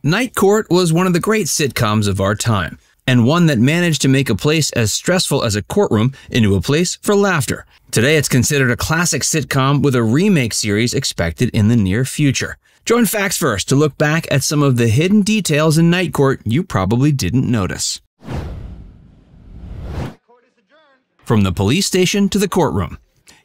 Night Court was one of the great sitcoms of our time, and one that managed to make a place as stressful as a courtroom into a place for laughter. Today it's considered a classic sitcom with a remake series expected in the near future. Join Facts First to look back at some of the hidden details in Night Court you probably didn't notice. From the police station to the courtroom.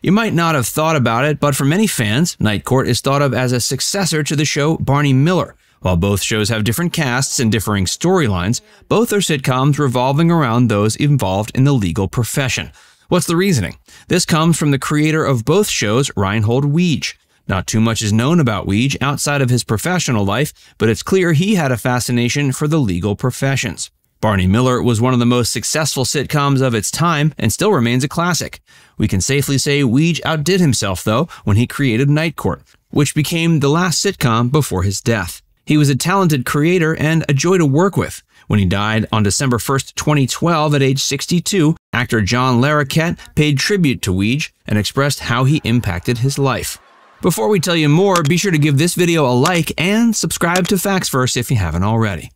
You might not have thought about it, but for many fans, Night Court is thought of as a successor to the show Barney Miller. While both shows have different casts and differing storylines, both are sitcoms revolving around those involved in the legal profession. What's the reasoning? This comes from the creator of both shows, Reinhold Weege. Not too much is known about Weege outside of his professional life, but it's clear he had a fascination for the legal professions. Barney Miller was one of the most successful sitcoms of its time and still remains a classic. We can safely say Weege outdid himself, though, when he created Night Court, which became the last sitcom before his death. He was a talented creator and a joy to work with. When he died on December 1st, 2012 at age 62, actor John Laroquette paid tribute to Weege and expressed how he impacted his life. Before we tell you more, be sure to give this video a like and subscribe to Facts First if you haven't already.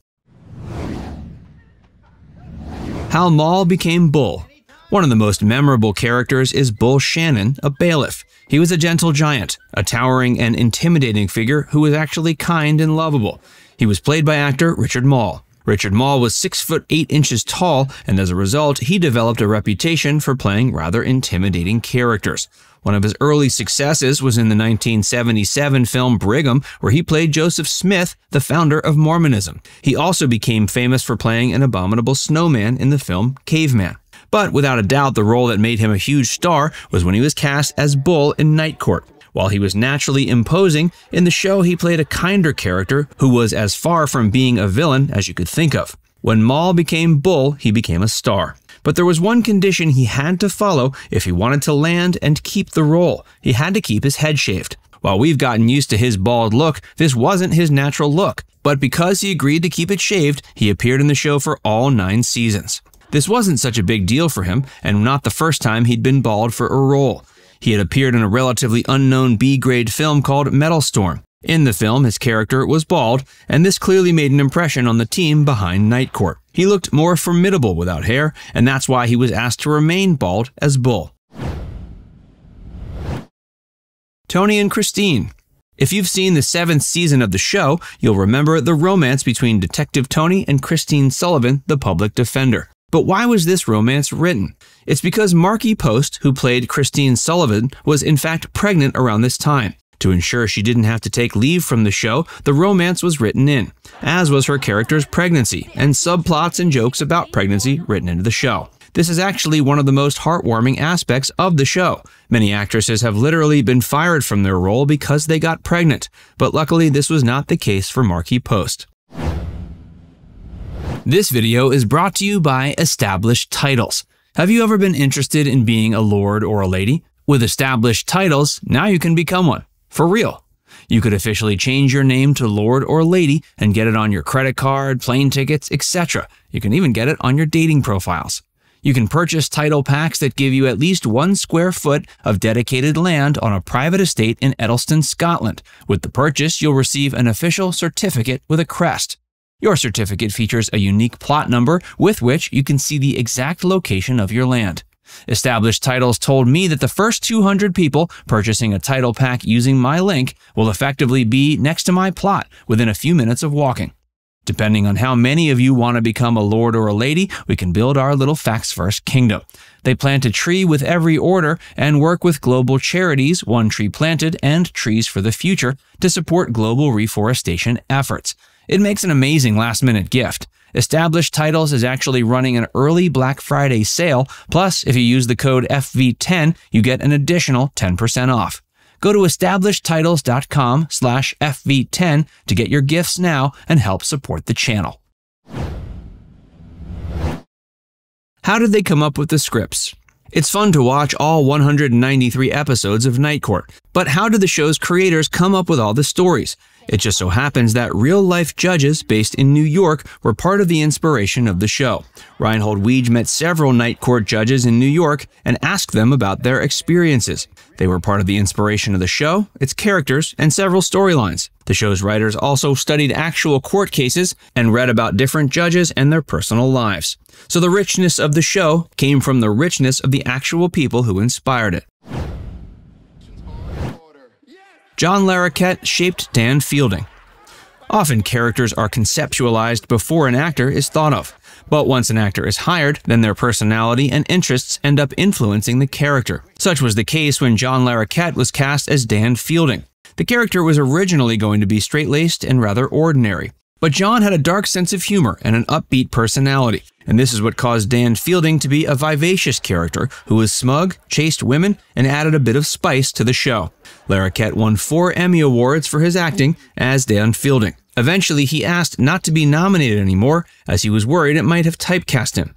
How Moll became Bull. One of the most memorable characters is Bull Shannon, a bailiff. He was a gentle giant, a towering and intimidating figure who was actually kind and lovable. He was played by actor Richard Moll. Richard Moll was 6 foot 8 inches tall, and as a result, he developed a reputation for playing rather intimidating characters. One of his early successes was in the 1977 film Brigham, where he played Joseph Smith, the founder of Mormonism. He also became famous for playing an abominable snowman in the film Caveman. But without a doubt, the role that made him a huge star was when he was cast as Bull in Night Court. While he was naturally imposing, in the show he played a kinder character who was as far from being a villain as you could think of. When Moll became Bull, he became a star. But there was one condition he had to follow if he wanted to land and keep the role. He had to keep his head shaved. While we've gotten used to his bald look, this wasn't his natural look. But because he agreed to keep it shaved, he appeared in the show for all 9 seasons. This wasn't such a big deal for him, and not the first time he'd been bald for a role. He had appeared in a relatively unknown B-grade film called Metal Storm. In the film, his character was bald, and this clearly made an impression on the team behind Night Court. He looked more formidable without hair, and that's why he was asked to remain bald as Bull. Tony and Christine. If you've seen the 7th season of the show, you'll remember the romance between Detective Tony and Christine Sullivan, the public defender. But why was this romance written? It's because Markie Post, who played Christine Sullivan, was in fact pregnant around this time. To ensure she didn't have to take leave from the show, the romance was written in, as was her character's pregnancy, and subplots and jokes about pregnancy written into the show. This is actually one of the most heartwarming aspects of the show. Many actresses have literally been fired from their role because they got pregnant, but luckily this was not the case for Markie Post. This video is brought to you by Established Titles. Have you ever been interested in being a lord or a lady? With Established Titles, now you can become one. For real. You could officially change your name to Lord or Lady and get it on your credit card, plane tickets, etc. You can even get it on your dating profiles. You can purchase title packs that give you at least 1 square foot of dedicated land on a private estate in Eddleston, Scotland. With the purchase, you'll receive an official certificate with a crest. Your certificate features a unique plot number with which you can see the exact location of your land. Established Titles told me that the first 200 people purchasing a title pack using my link will effectively be next to my plot within a few minutes of walking. Depending on how many of you want to become a lord or a lady, we can build our little Facts First kingdom. They plant a tree with every order and work with global charities, One Tree Planted and Trees for the Future, to support global reforestation efforts. It makes an amazing last-minute gift. Established Titles is actually running an early Black Friday sale, plus if you use the code FV10, you get an additional 10% off. Go to establishedtitles.com/FV10 to get your gifts now and help support the channel. How did they come up with the scripts? It's fun to watch all 193 episodes of Night Court, but how did the show's creators come up with all the stories? It just so happens that real-life judges based in New York were part of the inspiration of the show. Reinhold Weege met several night court judges in New York and asked them about their experiences. They were part of the inspiration of the show, its characters, and several storylines. The show's writers also studied actual court cases and read about different judges and their personal lives. So the richness of the show came from the richness of the actual people who inspired it. John Laroquette shaped Dan Fielding. Often characters are conceptualized before an actor is thought of, but once an actor is hired, then their personality and interests end up influencing the character. Such was the case when John Laroquette was cast as Dan Fielding. The character was originally going to be straight-laced and rather ordinary, but John had a dark sense of humor and an upbeat personality, and this is what caused Dan Fielding to be a vivacious character who was smug, chased women, and added a bit of spice to the show. Laroquette won 4 Emmy Awards for his acting as Dan Fielding. Eventually, he asked not to be nominated anymore, as he was worried it might have typecast him.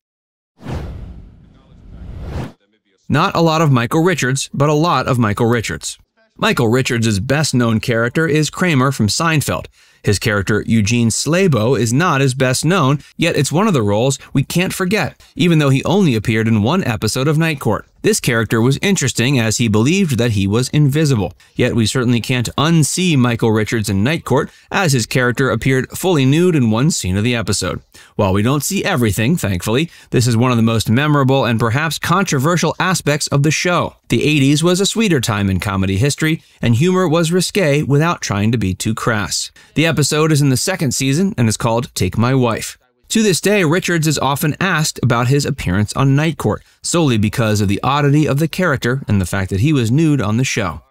Not a lot of Michael Richards, but a lot of Michael Richards. Michael Richards' best-known character is Kramer from Seinfeld. His character, Eugene Slabo, is not his best known, yet it's one of the roles we can't forget, even though he only appeared in 1 episode of Night Court. This character was interesting as he believed that he was invisible, yet we certainly can't unsee Michael Richards in Night Court, as his character appeared fully nude in 1 scene of the episode. While we don't see everything, thankfully, this is one of the most memorable and perhaps controversial aspects of the show. The 80s was a sweeter time in comedy history, and humor was risque without trying to be too crass. The episode is in the 2nd season and is called Take My Wife. To this day, Richards is often asked about his appearance on Night Court, solely because of the oddity of the character and the fact that he was nude on the show.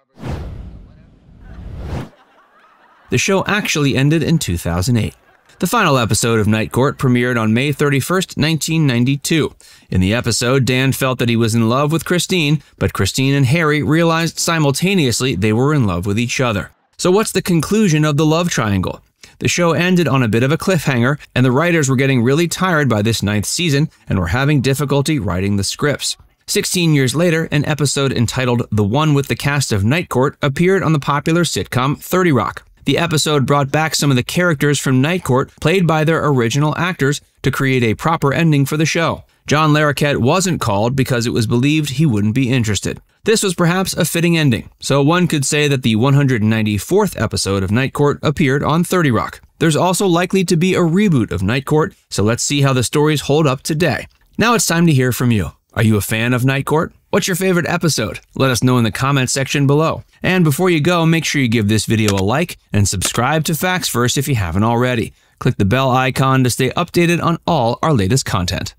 The show actually ended in 2008. The final episode of Night Court premiered on May 31st, 1992. In the episode, Dan felt that he was in love with Christine, but Christine and Harry realized simultaneously they were in love with each other. So what's the conclusion of the love triangle? The show ended on a bit of a cliffhanger, and the writers were getting really tired by this 9th season and were having difficulty writing the scripts. 16 years later, an episode entitled The One with the Cast of Night Court appeared on the popular sitcom 30 Rock. The episode brought back some of the characters from Night Court played by their original actors to create a proper ending for the show. John Laroquette wasn't called because it was believed he wouldn't be interested. This was perhaps a fitting ending, so one could say that the 194th episode of Night Court appeared on 30 Rock. There's also likely to be a reboot of Night Court, so let's see how the stories hold up today. Now it's time to hear from you. Are you a fan of Night Court? What's your favorite episode? Let us know in the comments section below. And before you go, make sure you give this video a like and subscribe to Facts First if you haven't already. Click the bell icon to stay updated on all our latest content.